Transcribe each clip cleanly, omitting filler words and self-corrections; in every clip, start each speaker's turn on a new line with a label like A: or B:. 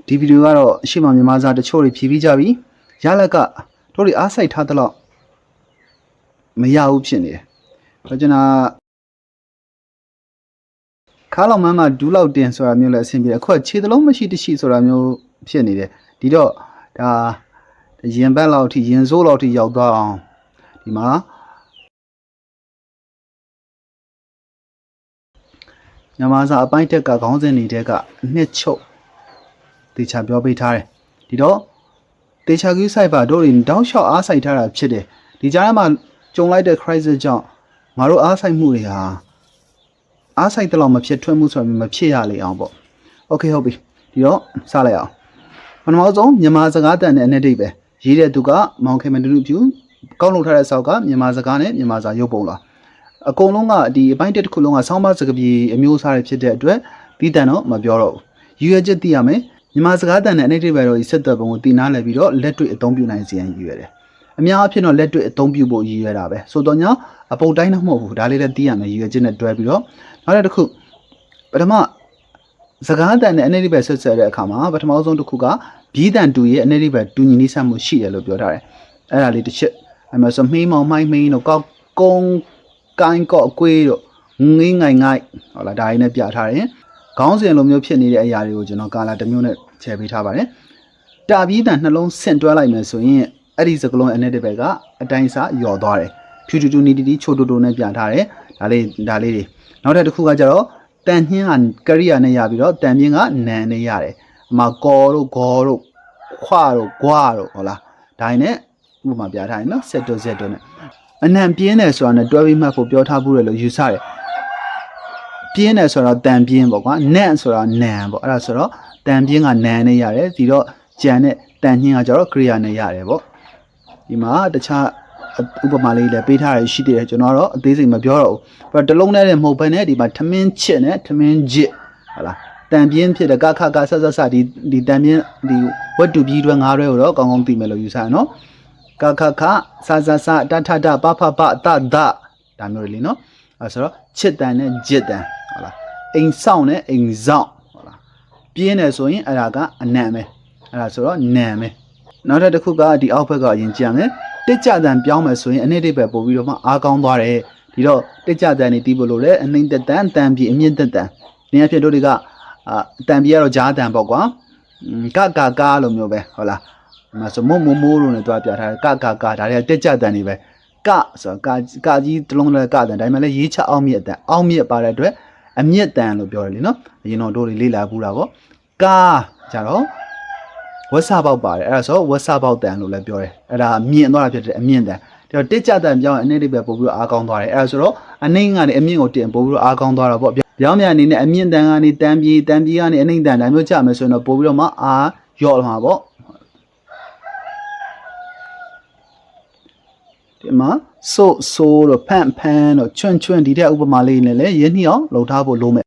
A: ဒီဗီဒီယိုကတော့အရှိမမြန်မာစာတချို့တွေဖြည့်ပြီးကြပြီရလက်ကတို့တွေအားစိုက်ထားတဲ့လောက်မရဘူးဖြစ်နေတယ်ဆိုတော့ကျွန်တော်ခါလောက်မှမှဒူးလောက်တင်ဆိုတာမျိုးလည်းအဆင်ပြေအခုခြေသလုံးမရှိတရှိဆိုတာမျိုးဖြစ်နေတယ်ဒီတော့ဒါရင်ဘက်လောက်ထိရင်စိုးလောက်ထိရောက်သွားအောင်ဒီမှာမြန်မာစာအပိုင်းတက်ကခေါင်းစဉ်နေတဲ့ကအနှစ်ချုပ်တေချာပြောပေးထားတယ်ဒီတော့တေချာကူးဆိုင်ပါတို့တွေတောက်လျှောက်အားဆိုင်ထားတာဖြစ်တယ်ဒီကြားထဲမှာကြုံလိုက်တဲ့ crisis ကြောင့်ငါတို့အားဆိုင်မှုတွေဟာအားဆိုင်တဲ့လောက်မဖြစ်ထွန်းမှုဆိုတာမဖြစ်ရလေအောင်ပေါ့โอเคဟုတ်ပြီဒီတော့စလိုက်အောင်ပထမဆုံးမြန်မာစကားတန်တဲ့အနှစ်တိပဲရေးတဲ့သူကမောင်ခင်မတူလူဖြူကောက်လုပ်ထားတဲ့ဆောက်ကမြန်မာစကားနဲ့မြန်မာစာရုပ်ပုံလားအကုန်လုံးကဒီအပိုင်းတစ်ခုလုံးကဆောင်းပါးစကားပြေအမျိုးအစားတွေဖြစ်တဲ့အတွက်ပြီးတန်တော့မပြောတော့ဘူးရွေချက်သိရမယ်မြန်မာစကားတန်တဲ့အနှစ်တိပဲတော့ဒီဆက်သွယ်ပုံကိုတည်နာလဲပြီးတော့လက်တွေ့အသုံးပြုနိုင်စေရန်ရည်ရွယ်တယ်အများအဖြစ်တော့လက်တွေ့အသုံးပြုဖို့ရည်ရွယ်တာပဲဆိုတော့ညာအပုတ်တိုင်းတော့မဟုတ်ဘူးဒါလေးလည်းသိရမယ်ရည်ရွယ်ချက်နဲ့တွဲပြီးတော့နောက်တစ်ခုပထမစကားတန်တဲ့အနှစ်တိပဲဆက်ဆက်တဲ့အခါမှာပထမဆုံးတစ်ခုကဘီးတန်တူရဲ့အနှစ်တိပဲတူညီနိစ္စမှုရှိတယ်လို့ပြောထားတယ်အဲ့ဒါလေးတစ်ချက်အဲ့မှာဆိုမှီးမောင်မိုင်းမင်းတို့ကောက်ကုန်းကိုင်းကော့အကွေးတို့ငင်းငိုင်ငိုက်ဟုတ်လားဒါရင်းနဲ့ပြထားတယ်ခေါင်းစဉ်လိုမျိုးဖြစ်နေတဲ့အရာတွေကိုကျွန်တော်ကာလာတစ်မျိုးနဲ့ချဲပေးထားပါတယ်တာပြီးတန်နှလုံးဆင့်တွဲလိုက်မယ်ဆိုရင်အဲ့ဒီစကလုံးအနဲ့တစ်ဘက်ကအတိုင်းစားယော်သွားတယ်ဖြူတူတူနီတီတီချိုတိုတိုနဲ့ပြထားတယ်ဒါလေးတွေနောက်တစ်ခုကကြတော့တန်ညင်းကကရိယာနဲ့ရပြီးတော့တန်ပြင်းကနန်နဲ့ရတယ်အမကောတို့ဂေါ်တို့ခွာတို့ဂွာတို့ဟုတ်လားဒါရင်းနဲ့ဥပမာပြထားတယ်နော်ဆက်တို့နဲ့အနံပြင်းတယ်ဆိုတာနဲ့တွဲပြီးမှတ်ဖို့ပြောထားဘူးလေလို့ယူဆတယ်ပြင်းတယ်ဆိုတော့တန်ပြင်းပေါ့ကွာနန့်ဆိုတာနန်ပေါ့အဲ့ဒါဆိုတော့တန်ပြင်းကနန်နဲ့ရတယ်ဒီတော့ကြံတဲ့တန်ညင်းကကျတော့ကရိယာနဲ့ရတယ်ပေါ့ဒီမှာတခြားဥပမာလေးလည်းပေးထားရရှိသေးတယ်ကျွန်တော်တော့အသေးစိတ်မပြောတော့ဘူးပြီးတော့တလုံးနဲ့မဟုတ်ဘဲနဲ့ဒီမှာထမင်းချစ်နဲ့ထမင်းဂျစ်ဟုတ်လားတန်ပြင်းဖြစ်တဲ့ကခဆဒီတန်ပြင်းဒီဝတ်တူပြီးတွဲငါးတွဲကိုတော့ကောင်းကောင်းသိမယ်လို့ယူဆရနော်ကခဆတထတပဖပတဒဒါမျိုးတွေလीနော်အဲဆိုတော့ချစ်တန်နဲ့ဂျစ်တန်ဟုတ်လားအိမ်ဆောင်နဲ့အိမ်ဆောင်ဟုတ်လားပြင်းတယ်ဆိုရင်အဲ့ဒါကအနံ့ပဲအဲ့ဒါဆိုတော့နံပဲနောက်တစ်ခုကဒီအောက်ဘက်ကအရင်ကြံမယ်တက်ကြတန်ပြောင်းမယ်ဆိုရင်အနှစ်တိပဲပို့ပြီးတော့မှအားကောင်းသွားတယ်ဒီတော့တက်ကြတန်နေတီးဖို့လို့လေအနှိမ့်တက်တန်တန်ပြီးအမြင့်တက်တန်ဒီအဖြစ်တို့တွေကအတန်ပြီးကတော့ဂျားတန်ပေါ့ကွာကလိုမျိုးပဲဟုတ်လားမဆိုမိုးလို့လည်းတွားပြထားတယ်ကဒါတွေကတက်ကြတန်နေပဲကဆိုကကြီးတလုံးလည်းကတန်ဒါပေမဲ့လည်းရေးချအောင်မြင့်တန်အောင်မြင့်ပါတဲ့အတွက်အမြင့်တန်လို့ပြောတယ်လीနော်အရင်တော့တို့တွေလေ့လာဘူးတာပေါ့ကကြတော့ဝက်ဆပေါက်ပါတယ်အဲ့ဒါဆိုဝက်ဆပေါက်တန်လို့လည်းပြောတယ်အဲ့ဒါမြင့်သွားတာဖြစ်တယ်အမြင့်တန်ဒါတော့တက်ကြတန်ပြောင်းအနှိမ့်လေးပဲပို့ပြီးတော့အားကောင်းသွားတယ်အဲ့ဒါဆိုတော့အနှိမ့်ကနေအမြင့်ကိုတင်ပို့ပြီးတော့အားကောင်းသွားတာပေါ့ပြောင်းမြန်အနေနဲ့အမြင့်တန်ကနေတန်ပြီးကနေအနှိမ့်တန်ဒါမျိုးကြမယ်ဆိုရင်တော့ပို့ပြီးတော့မှအားရော့လာမှာပေါ့ဒီမှာဆိုတော့ဖန်တော့ချွန်းဒီတဲ့ဥပမာလေးနဲ့လည်းရင်းနှီးအောင်လုပ်ထားဖို့လိုမယ်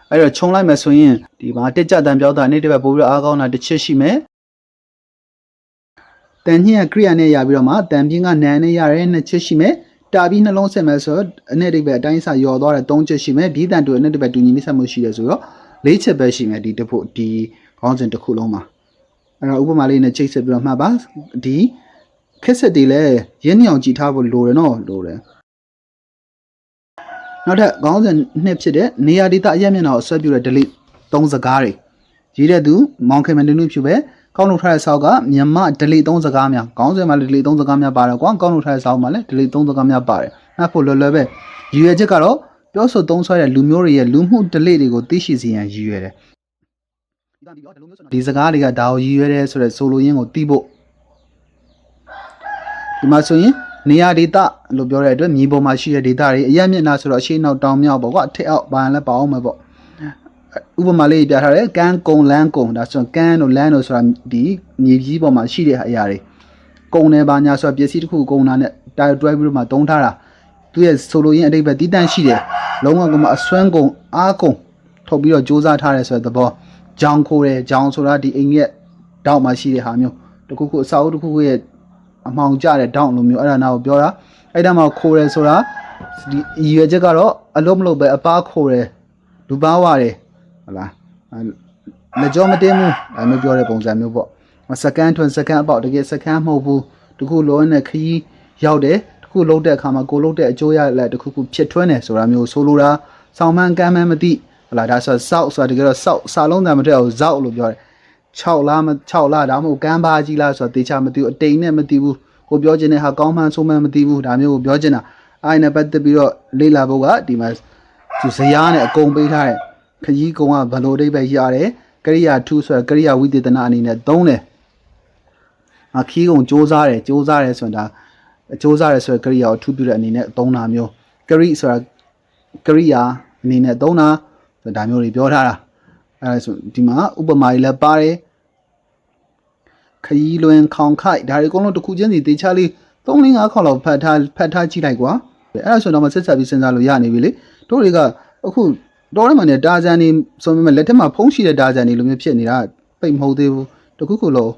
A: အဲ့တော့ခြုံလိုက်မယ်ဆိုရင်ဒီမှာတက်ကြတန်ပြောတာနေ့တစ်ပတ်ပို့ပြီးအားကောင်းတာတစ်ချက်ရှိမယ်တန်ညင်းကကရိယာနဲ့ရပြီးတော့မှတန်ပြင်းကနန်နဲ့ရတယ်နှစ်ချက်ရှိမယ်တာပြီးနှလုံးဆက်မယ်ဆိုတော့အနေ့တစ်ပတ်အတိုင်းအစာယော်သွားတယ်၃ချက်ရှိမယ်ဒီတန်တူအနေ့တစ်ပတ်တူညီနေဆက်မှုရှိတယ်ဆိုတော့၄ချက်ပဲရှိမယ်ဒီတစ်ဖို့ဒီခေါင်းစဉ်တစ်ခုလုံးမှာအဲ့တော့ဥပမာလေးနဲ့ချိတ်ဆက်ပြီးတော့မှတ်ပါဒီခက်ဆက်တွေလည်းရင်းနှီးအောင်ကြည့်ထားဖို့လိုတယ်နော်လိုတယ်နောက်ထပ်ခေါင်းစဉ်နှစ်ဖြစ်တဲ့နေရာဒေသအရက်မျက်နှာကိုဆွဲပြတဲ့ delete သုံးစကားတွေရေးတဲ့သူမောင်ခင်မန်တူနုဖြူပဲကောက်လုပ်ထားတဲ့ဆောက်ကမြန်မာ delete သုံးစကားများခေါင်းစဉ်မှာ delete သုံးစကားများပါတယ်ကွာကောက်လုပ်ထားတဲ့ဆောက်မှာလည်း delete သုံးစကားများပါတယ်မှတ်ဖို့လွယ်ပဲရည်ရွယ်ချက်ကတော့ပြောဆိုသုံးဆွဲတဲ့လူမျိုးတွေရဲ့လူမှု delete တွေကိုသိရှိစေရန်ရည်ရွယ်တယ်ဒီစကားတွေကဒါကိုရည်ရွယ်တယ်ဆိုတဲ့ဆိုလိုရင်းကိုသိဖို့ဒီမှာဆိုရင်နေရာဒေသလို့ပြောတဲ့အတွက်မြေပေါ်မှာရှိတဲ့ဒေသတွေအရက်မျက်နှာဆိုတော့အရှိနောက်တောင်မြောက်ပေါ့ကွာအထက်အောက်ပိုင်းလည်းပါအောင်မယ်ပေါ့ဥပမာလေးပြထားတယ်ကန်းကုံလန်းကုံဒါဆိုရင်ကန်းတို့လန်းတို့ဆိုတာဒီမြေကြီးပေါ်မှာရှိတဲ့အရာတွေကုံတယ်ပါညာဆိုတော့ပစ္စည်းတစ်ခုကုံတာနဲ့တာတွဲပြီးတော့မှတုံးထားတာသူရဲ့ဆိုလိုရင်းအတိတ်ပဲတီးတန့်ရှိတယ်လုံးဝကမှအစွမ်းကုံအားကုံထုတ်ပြီးတော့စူးစမ်းထားတယ်ဆိုတဲ့သဘောကြောင်ခိုးတယ်ကြောင်ဆိုတာဒီအိမ်ရဲ့တောက်မှာရှိတဲ့ဟာမျိုးတခုခုအစာအုပ်တခုခုရဲ့အမှောင်ကျတဲ့တောင်းလိုမျိုးအဲ့ဒါနာကိုပြောတာအဲ့ဒါမှခိုးတယ်ဆိုတာဒီရည်ရွယ်ချက်ကတော့အလုံးမလို့ပဲအပားခိုးတယ်လူ လူပါဝတယ်ဟုတ်လားလက်ကြောမတင်းဘူးအဲမျိုးပြောတဲ့ပုံစံမျိုးပေါ့စကန်ထွန်းစကန်အပေါက်တကယ်စကန်မဟုတ်ဘူးတခုလုံးနဲ့ခရီးရောက်တယ်တခုလုံးတဲ့အခါမှာကိုလုံးတဲ့အကျိုးရလက်တခုခုဖြစ်ထွန်းတယ်ဆိုတာမျိုးဆိုလိုတာဆောင်းမှန်းကမ်းမှန်းမသိဟုတ်လားဒါဆိုစောက်ဆိုတာတကယ်တော့စောက်စာလုံးတန်မထွက်အောင်ဇောက်လို့ပြောတယ်6လဒါမှမဟုတ်ကမ်းပါကြီးလားဆိုတော့တေချာမသိဘူးအတိမ်နဲ့မသိဘူးကိုပြောချင်တဲ့ဟာကောင်းမှန်းဆိုးမှန်းမသိဘူးဒါမျိုးကိုပြောချင်တာအဲ့နဲ့ပတ်သက်ပြီးတော့လေ့လာဖို့ကဒီမှာသူဇရားနဲ့အကုန်ပေးထားတဲ့ခကြီးကုံကဘလို့အိဗယ်ရတယ်ကရိယာ2ဆိုတော့ကရိယာဝိသေသနာအနေနဲ့သုံးတယ်ခကြီးကုံစ조사တယ်ဆိုတာစ조사တယ်ဆိုတော့ကရိယာကိုထူးပြတဲ့အနေနဲ့သုံးတာမျိုးကရိဆိုတာကရိယာအနေနဲ့သုံးတာဒါမျိုးတွေပြောထားတာအဲဆိုဒီမှာဥပမာတွေလည်းပါတယ်ခကြီးလွင်ခေါင်ခိုက်ဒါတွေအကုန်လုံးတစ်ခုချင်းစီတေချာလေး3-5ခေါက်လောက်ဖတ်ထားကြည့်လိုက်ကွာအဲ့ဒါဆိုတော့မှဆက်ဆက်ပြီးစဉ်းစားလို့ရနေပြီလေတို့တွေကအခုတော်ထဲမှာနေတာဇန်နေဆိုပေမဲ့လက်ထက်မှာဖုံးရှိတဲ့တာဇန်နေလိုမျိုးဖြစ်နေတာပိတ်မဟုတ်သေးဘူးတခုခုလို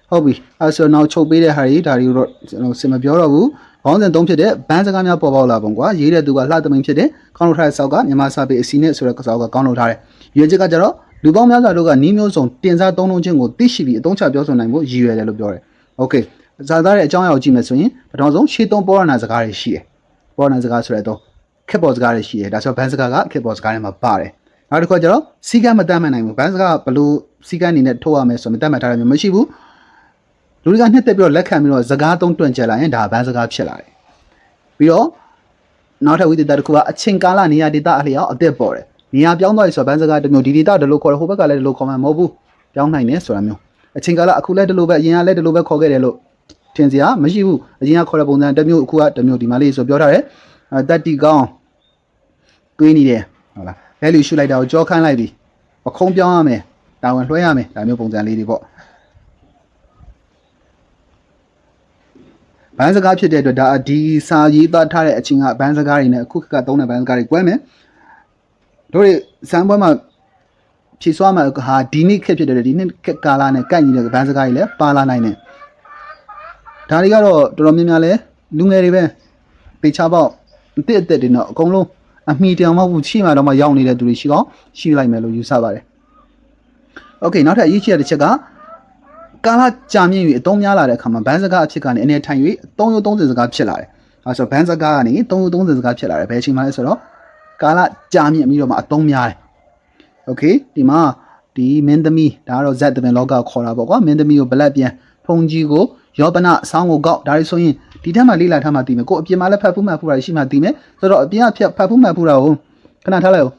A: ့ဟုတ်ပြီအဲ့ဆိုတော့ချုပ်ပေးတဲ့ဟာတွေဒါတွေတော့ကျွန်တော်စင်မပြောတော့ဘူးဘောင်းစင်3ဖြစ်တဲ့ဘန်းစကားများပေါ်ပေါက်လာပုံကွာရေးတဲ့သူကလှသမိန်ဖြစ်တဲ့ကောင်းလို့ထားတဲ့စောက်ကမြန်မာစာပေအစီနဲ့ဆိုတဲ့စောက်ကကောင်းလို့ထားတယ်ရွေးချက်ကကြတော့လူပေါင်းများစွာတို့ကနီးမျိုးစုံတင်စားသုံးလုံးချင်းကိုသိရှိပြီးအသုံးချပြောဆိုနိုင်ဖို့ရည်ရွယ်တယ်လို့ပြောတယ်โอเคဇာသားရဲ့အကြောင်းအရာကိုကြည့်မယ်ဆိုရင်ပထမဆုံးရှေ့သုံးပေါ်ရနာစကားတွေရှိတယ်ပေါ်ရနာစကားဆိုတဲ့တော့ခက်ပေါ်စကားတွေရှိတယ်ဒါဆိုဘန်းစကားကခက်ပေါ်စကားတွေမှာပါတယ်နောက်တစ်ခါကျတော့စီကံမတတ်မှတ်နိုင်ဘူးဘန်းစကားဘလို့စီကံအနေနဲ့ထုတ်ရမယ်ဆိုမတတ်မှတ်ထားတယ်မျိုးမရှိဘူးလူတွေကနှစ်သက်ပြီးတော့လက်ခံပြီးတော့စကားသုံးတွန့်ကျက်လာရင်ဒါဘန်းစကားဖြစ်လာတယ်ပြီးတော့နောက်ထပ်ဝိသေသတစ်ခုကအချိန်ကာလနေရာဒေသအလျောက်အသက်ပေါ်တယ်နေရာပြောင်းသွားပြီဆိုတော့ဘန်းစကားတစ်မျိုးဒီဒေသတလို့ခေါ်တယ်ဟိုဘက်ကလည်းတလို့ခေါ်မှာမဟုတ်ဘူးပြောင်းနိုင်တယ်ဆိုတာမျိုးအချိန်ကာလအခုလည်းတလို့ပဲအရင်ကလည်းတလို့ပဲခေါ်ခဲ့တယ်လို့ထင်စရာမရှိဘူးအရင်ကခေါ်တဲ့ပုံစံတစ်မျိုးအခုကတစ်မျိုးဒီမှာလေးဆိုပြောထားတယ်တက်တီကောင်းတွေးနေတယ်ဟုတ်လားလဲလူရှုလိုက်တာကိုကြောခိုင်းလိုက်ပြီပခုံးပြောင်းရမယ်တာဝန်လွှဲရမယ်ဒါမျိုးပုံစံလေးတွေပေါ့ဘန်းစကားဖြစ်တဲ့အတွက်ဒါဒီစာရေးသားထားတဲ့အချင်းကဘန်းစကားတွေနဲ့အခုခက်သုံးတဲ့ဘန်းစကားတွေကွဲမယ်တို့တွေစမ်းပွဲမှာဖြည့်စွားမှာဟာဒီနေ့ခက်ဖြစ်တဲ့ဒီနေ့ခက်ကာလနဲ့ကန့်ညီတဲ့ဘန်းစကားတွေလည်းပါလာနိုင်တယ်ဒါတွေကတော့တော်တော်များများလဲလူငယ်တွေပဲပေချပေါက်အစ်တွေတော့အကုန်လုံးအမိတောင်မဟုတ်ဘူးချိမှတော့မှရောက်နေတဲ့သူတွေရှိကောင်းရှိလိုက်မယ်လို့ယူဆပါတယ်โอเคနောက်ထပ်အရေးကြီးတဲ့တစ်ချက်ကကာလကြာမြင့်၍အသုံးများလာတဲ့အခါမှာဘန်းစကားအဖြစ်ကနေအနေထိုင်၍3ရိုး30စကားဖြစ်လာတယ်အဲဆိုဘန်းစကားကနေ3ရိုး30စကားဖြစ်လာတယ်ဘယ်အချိန်မှလဲဆိုတော့ကာလကြာမြင့်ပြီးတော့မှအသုံးများတယ်โอเคဒီမှာဒီမင်းသမီးဒါကတော့ဇက်တပင်လောကခေါ်တာပေါ့ကွာမင်းသမီးကိုဘလက်ပြန်ဖုန်ကြီးကိုယောပနဆောင်းကိုကောက်ဒါတွေဆိုရင်ဒီထက်မှလေးလာထားမှသိမယ်ကိုအပြင်မှာလည်းဖတ်ဖူးမှတ်ဖူးတာရှိမှသိမယ်ဆိုတော့အပြင်ကဖတ်ဖူးမှတ်ဖူးတာကိုခဏထားလိုက်အောင်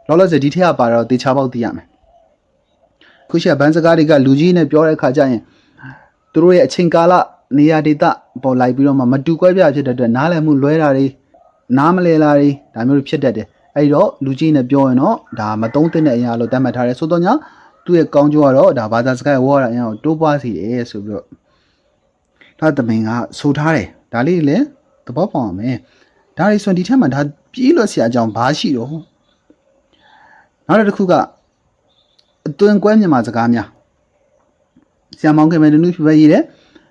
A: လောလောဆယ်ဒီထက်ကပါတော့တေချာပေါက်သိရမယ်ခုရှိဘန်းစကားတွေကလူကြီးနဲ့ပြောတဲ့အခါကျရင်သူတို့ရဲ့အချိန်ကာလနေရာဒေသပေါ်လိုက်ပြီးတော့မှမတူကွဲပြားဖြစ်တဲ့အတွက်နားလည်မှုလွဲတာတွေနားမလဲတာတွေဒါမျိုးတွေဖြစ်တတ်တယ်အဲ့တော့လူကြီးနဲ့ပြောရင်တော့ဒါမသုံးသင့်တဲ့အရာလို့သတ်မှတ်ထားတယ်ဆိုတော့ညာသူ့ရဲ့ကောင်းကျိုးကတော့ဒါဘာသာစကားဝေါ်ရအရာကိုတိုးပွားစေတယ်ဆိုပြီးတော့ဒါသမင်ကဆိုထားတယ်ဒါလေးလည်းသဘောပေါက်အောင်မယ်ဒါတွေဆိုဒီထက်မှဒါပြေးလို့ဆရာအကြောင်းဘာရှိတော့နောက်တစ်ခုကအသွင်ကွဲမြန်မာစကားများဆရာမောင်ခင်မဲနုပြပဲရေးတယ်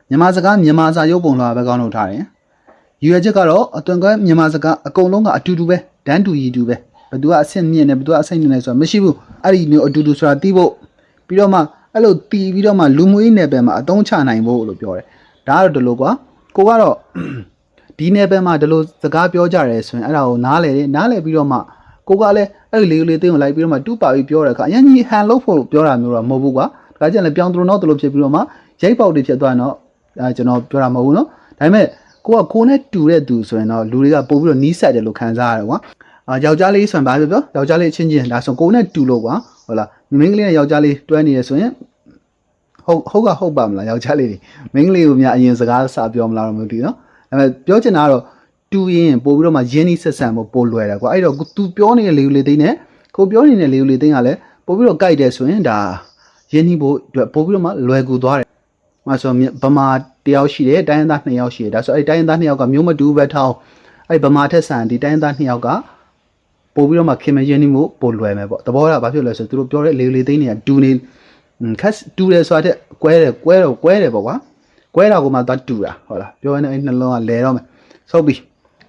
A: မြန်မာစကားမြန်မာစာရုပ်ပုံလွှာပဲကောင်းလို့ထားတယ်ရွေချက်ကတော့အသွင်ကွဲမြန်မာစကားအကုန်လုံးကအတူတူပဲတန်းတူရည်တူပဲဘသူကအဆင့်မြင့်တယ်ဘသူကအဆင့်ညံ့တယ်ဆိုတာမရှိဘူးအဲ့ဒီမျိုးအတူတူဆိုတာတီးဖို့ပြီးတော့မှအဲ့လိုတီးပြီးတော့မှလူမှုရေးနယ်ပယ်မှာအသုံးချနိုင်ဖို့လို့ပြောတယ်ဒါကတော့ဒီလိုကွာကိုကတော့ဒီနယ်ပယ်မှာဒီလိုစကားပြောကြတယ်ဆိုရင်အဲ့ဒါကိုနားလေပြီးတော့မှကိုကလည်းအဲ့ဒီလေးသိမ်းကိုလိုက်ပြီးတော့မှတူပါပြီးပြောတဲ့အခါအရင်ကြီးဟန်လို့ဖို့ပြောတာမျိုးတော့မဟုတ်ဘူးကွာဒါကြလည်းပြောင်းသူတော့တလို့ဖြစ်ပြီးတော့မှရိတ်ပေါက်တွေဖြစ်သွားတော့ကျွန်တော်ပြောတာမဟုတ်ဘူးနော်ဒါပေမဲ့ကိုနဲ့တူတဲ့သူဆိုရင်တော့လူတွေကပို့ပြီးတော့နီးစပ်တယ်လို့ခံစားရတယ်ကွာယောက်ျားလေးဆိုရင်ဘာပြောယောက်ျားလေးအချင်းချင်းဒါဆိုကိုနဲ့တူလို့ကွာဟုတ်လားမိန်းကလေးနဲ့ယောက်ျားလေးတွဲနေရဆိုရင်ဟုတ်ပါမလားယောက်ျားလေးတွေမိန်းကလေးကိုများအရင်စကားစပြောမလားတော့မသိဘူးနော်ဒါပေမဲ့ပြောချင်တာကတော့တူရင်ပို့ပြီးတော့မှရင်းနှီးဆက်ဆံဖို့ပို့လွယ်တယ်ကွာအဲ့တော့ तू ပြောနေတဲ့လေဦးလေးသိန်းနဲ့ကိုပြောနေတဲ့လေဦးလေးသိန်းကလည်းပို့ပြီးတော့ကြိုက်တယ်ဆိုရင်ဒါရင်းနှီးဖို့အတွက်ပို့ပြီးတော့မှလွယ်ကူသွားတယ်။မှာဆိုဗမာတယောက်ရှိတယ်တိုင်းရင်းသား2ယောက်ရှိတယ်ဒါဆိုအဲ့တိုင်းရင်းသား2ယောက်ကမျိုးမတူပဲထောင်းအဲ့ဗမာထက်ဆန်ဒီတိုင်းရင်းသား2ယောက်ကပို့ပြီးတော့မှခင်မရင်းနှီးမှုပို့လွယ်မယ်ပေါ့သဘောကဘာဖြစ်လဲဆိုသူတို့ပြောတဲ့လေဦးလေးသိန်းတွေကတူနေခက်တူတယ်ဆိုတာတဲ့ကွဲတယ်ပေါ့ကွာကွဲတာကိုမှသွားတူတာဟုတ်လားပြောရင်အဲ့နှလုံးကလဲတော့မယ်ဆိုပြီ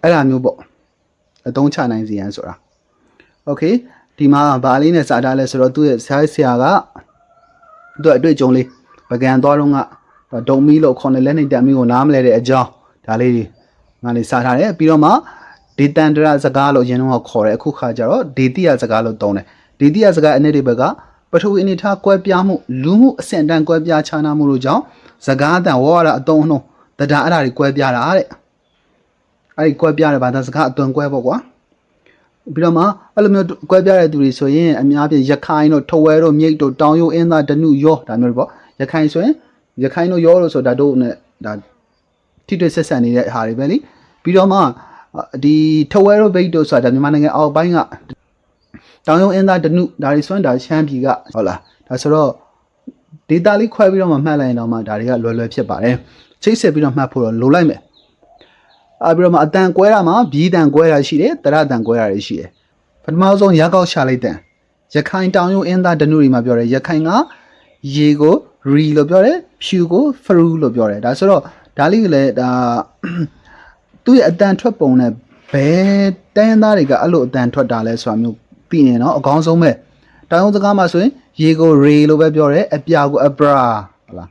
A: အဲ့ဒါမျိုးပေါ့အသုံးချနိုင်စီရန်ဆိုတာโอเคဒီမှာဘာလေးနဲ့စာထားလဲဆိုတော့သူ့ရဲ့ဆရာကသူ့အတွေ့အကြုံလေးပကံသွားတော့ကဒုံမီလို့ခေါ်နေလက်နေတံမီကိုနားမလဲတဲ့အကြောင်းဒါလေးငါလေးစာထားတယ်ပြီးတော့မှဒေတန်တရစကားလို့ရင်းတော့ခေါ်တယ်အခုခါကျတော့ဒေတိယစကားလို့သုံးတယ်ဒေတိယစကားအနည်းတွေဘက်ကပထဝီအနေထားကွဲပြားမှုလူမှုအဆင့်အတန်းကွဲပြားခြားနားမှုတို့ကြောင့်စကားအတန်ဝေါ်ရတာအတုံးနှုံးတရားအဲ့ဒါတွေကွဲပြားတာတဲ့အဲ့ဒီကွဲပြားတဲ့ဘာသာစကားအသွင်ကွဲပေါ့ကွာပြီးတော့မှအဲ့လိုမျိုးကွဲပြားတဲ့သူတွေဆိုရင်အများပြင်ရခိုင်တို့ထဝဲတို့မြိတ်တို့တောင်ယိုအင်းသားဒနုရောဒါမျိုးတွေပေါ့ရခိုင်ဆိုရင်ရခိုင်တို့ရောလို့ဆိုတာတို့နဲ့ဒါထိတွေ့ဆက်ဆံနေတဲ့ဟာတွေပဲလीပြီးတော့မှဒီထဝဲတို့ဘိတ်တို့ဆိုတာမြန်မာနိုင်ငံအောက်ပိုင်းကတောင်ယုံအင်းသားဒနုဒါတွေဆိုရင်ဒါရှမ်းပြည်ကဟုတ်လားဒါဆိုတော့ဒေတာလေးခွဲပြီးတော့မှမှတ်လိုက်ရင်တော့မှဒါတွေကလွယ်လွယ်ဖြစ်ပါတယ်ချိတ်ဆက်ပြီးတော့မှတ်ဖို့တော့လိုလိုက်မယ်ပြီးတော့မှအတန်ကွဲတာမှာဘီးတန်ကွဲတာရှိတယ်တရတန်ကွဲတာတွေရှိတယ်ပထမဆုံးရကောက်ရှာလိုက်တဲ့ရခိုင်တောင်ယုံအင်းသားဒနုတွေမှာပြောတယ်ရခိုင်ကရေကိုရီလို့ပြောတယ်ဖြူကိုဖရူလို့ပြောတယ်ဒါဆိုတော့ဒါလေးကလည်းဒါသူ့ရဲ့အတန်ထွက်ပုံနဲ့ဘယ်တန်းသားတွေကအဲ့လိုအတန်ထွက်တာလဲဆိုတာမျိုးသိနေเนาะအကောင်းဆုံးပဲတောင်ယုံစကားမှာဆိုရင်ရေကိုရေလို့ပဲပြောတယ်အပြာကိုအပရာဟုတ်လား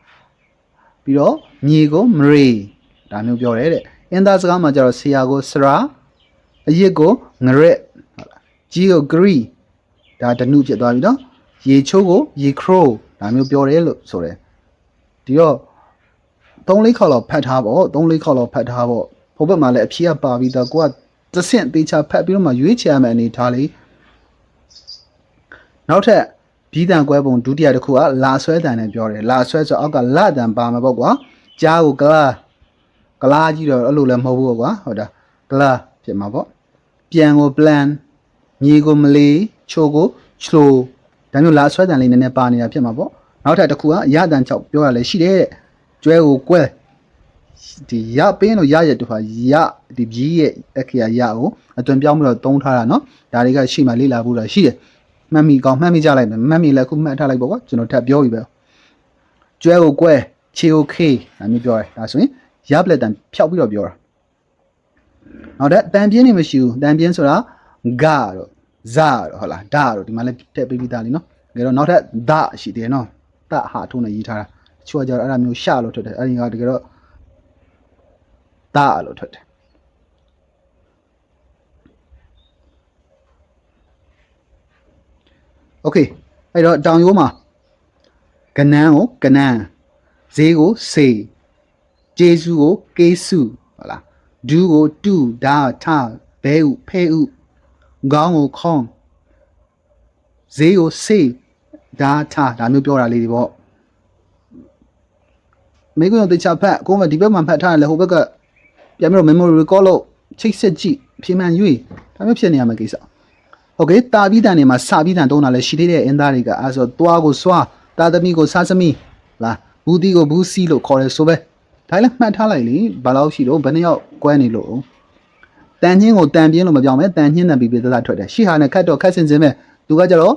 A: ပြီးတော့မြေကိုမရေဒါမျိုးပြောတယ်တဲ့အင်းသားစကားမှာကျတော့ဆရာကိုစရာအရစ်ကိုငရက်ဟုတ်လားကြီးကိုဂရီဒါဒနုဖြစ်သွားပြီเนาะရေချိုးကိုရေခရိုဒါမျိုးပြောတယ်လို့ဆိုတယ်ဒီတော့3-4ခေါက်လောက်ဖတ်ထားပေါ့3-4ခေါက်လောက်ဖတ်ထားပေါ့ဟိုဘက်မှာလည်းအဖြေကပါပြီးတော့ကိုကသဆင့်သေးချာဖတ်ပြီးတော့မှရွေးချယ်ရမယ့်အနေထားလေးနောက်ထပ်ဘီးတန်ကွဲပုံဒုတိယတစ်ခုကလာဆွဲတန်နဲ့ပြောတယ်လာဆွဲဆိုအောက်ကလတန်ပါမှာပေါ့ကွာကြားကိုကလာကြီးတော့အဲ့လိုလည်းမဟုတ်ဘူးကွာဟုတ်တာကလာဖြစ်မှာပေါ့ပြန်ကို plan မြေကိုမလီချိုကိုချိုဒါမျိုးလာဆွဲတန်လေးနည်းနည်းပါနေတာဖြစ်မှာပေါ့နောက်ထပ်တစ်ခုကရတန်6ပြောရလဲရှိတယ်တဲ့ကျွဲကိုကွဲဒီရပင်းလို့ရရတူဟာရဒီကြီးရဲ့အခရာရကိုအသွင်ပြောင်းပြီးတော့သုံးထားတာเนาะဒါတွေကရှိမှလေ့လာဖို့တော့ရှိတယ်မှတ်မိကောင်းမှတ်မိကြလိုက်မယ်မှတ်မိလည်းခုမှတ်ထားလိုက်ပေါ့ကွာကျွန်တော်ထပ်ပြောပြီပဲကျွဲကိုကွဲခြေကိုခေးဒါမျိုးပြောတယ်ဒါဆိုရင်ရပလက်တန်ဖြောက်ပြီးတော့ပြောတာနောက်တဲ့တန်ပြင်းနေမရှိဘူးတန်ပြင်းဆိုတာဂါတော့ဇာတော့ဟုတ်လားဒါတော့ဒီမှာလည်းထည့်ပေးပြီးသားလीเนาะငယ်တော့နောက်ထပ်ဒရှိတယ်เนาะတဟာထုံးနေရေးထားတာတချို့ကကြတော့အဲ့ဒါမျိုးရှလို့ထွက်တယ်အဲ့ဒီကတကယ်တော့ဒလို့ထွက်တယ်โอเคအဲ့တော့တောင်ရိုးမှာကနန်းကိုကနန်းဈေးကိုစေကျေးဇူးကိုကေးစုဟုတ်လားဒူးကိုတူဒါထဘဲဥဖဲဥခေါင်းကိုခေါင်းဈေးကိုစေဒါထဒါမျိုးပြောတာလေးတွေပေါ့မိကုံတေချာဖတ်ကိုမဒီဘက်မှာဖတ်ထားတယ်လေဟိုဘက်ကပြန်ပြီးတော့ memory recall လို့ချိတ်ဆက်ကြည့်ဖြေမှန်ရွေးဒါမျိုးဖြစ်နေရမယ့်ကိစ္စโอเคတာပြီးတန်နေမှာစပြီးတန်တုံးတာလဲရှိသေးတဲ့အင်းသားတွေကအဲဆိုသွားကိုစွာတာသမီကိုစားသမီလားဘူးတီကိုဘူးစီလို့ခေါ်တယ်ဆိုပဲဒါလည်းမှတ်ထားလိုက်လေဘာလို့ရှိတော့ဘယ်နှယောက်ကွဲနေလို့တန်ညင်းကိုတန်ပြင်းလို့မပြောင်းပဲတန်ညင်းတန်ပြီးသားထွက်တယ်ရှိဟာနဲ့ခတ်တော့ခတ်စင်စင်ပဲသူကကြတော့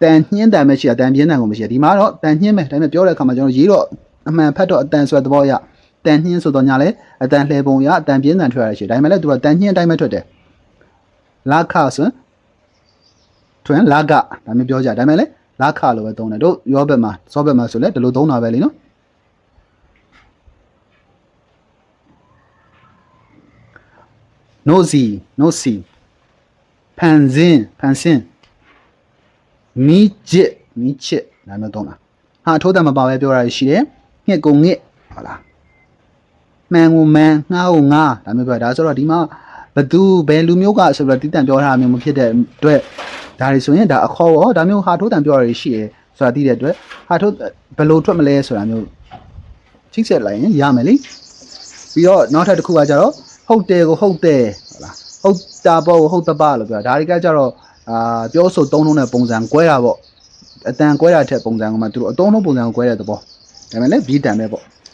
A: တန်ညင်းတန်ပဲရှိတာတန်ပြင်းတန်ကိုမရှိဒီမှာတော့တန်ညင်းပဲဒါပေမဲ့ပြောတဲ့အခါမှာကျွန်တော်ရေးတော့အမှန်ဖတ်တော့အတန်ဆိုတဲ့သဘောအရတန်ညင်းဆိုတော့ညာလဲအတန်လှဲပုံရအတန်ပြင်းတန်ထွက်ရရှိဒါပေမဲ့လည်းသူကတန်ညင်းအတိုင်းပဲထွက်တယ်လာခဆိုထွန်းလာကဒါမျိုးပြောကြဒါပေမဲ့လည်းလာခလို့ပဲသုံးတယ်တို့ရောဘက်မှာစောဘက်မှာဆိုလဲဒီလိုသုံးတာပဲလीနော်နိုစီဖန်စင်မီချစ်ဒါမျိုးသုံးတာဟာထိုးတယ်မပါပဲပြောတာရှိတယ်ငှက်ကိုငှက်ဟုတ်လားမှန်ကိုမှန်ငှားကိုငှားဒါမျိုးပြောဒါဆိုတော့ဒီမှာဘသူဘယ်လူမျိုးကဆိုတော့တိတန်ပြောထားတာမျိုးမဖြစ်တဲ့အတွက်ဒါတွေဆိုရင်ဒါအခေါ်ရောဒါမျိုးဟာထိုးတန်ပြောရရှိတယ်ဆိုတာသိတဲ့အတွက်ဟာထိုးဘယ်လိုထွက်မလဲဆိုတာမျိုးချိတ်ဆက်လိုက်ရင်ရမယ်လေပြီးတော့နောက်ထပ်တစ်ခုကကြတော့ဟုတ်တယ်ကိုဟုတ်တယ်ဟုတ်လားဟုတ်တာပေါ့ကိုဟုတ်တပလို့ပြောဒါတွေကကြတော့ပြောဆိုသုံးလုံးတဲ့ပုံစံကွဲတာပေါ့အတန်ကွဲတာထက်ပုံစံကမှသူတို့အသုံးလုံးပုံစံကိုကွဲတဲ့သဘောဒါပေမဲ့လည်းဘီတန်ပဲပေါ့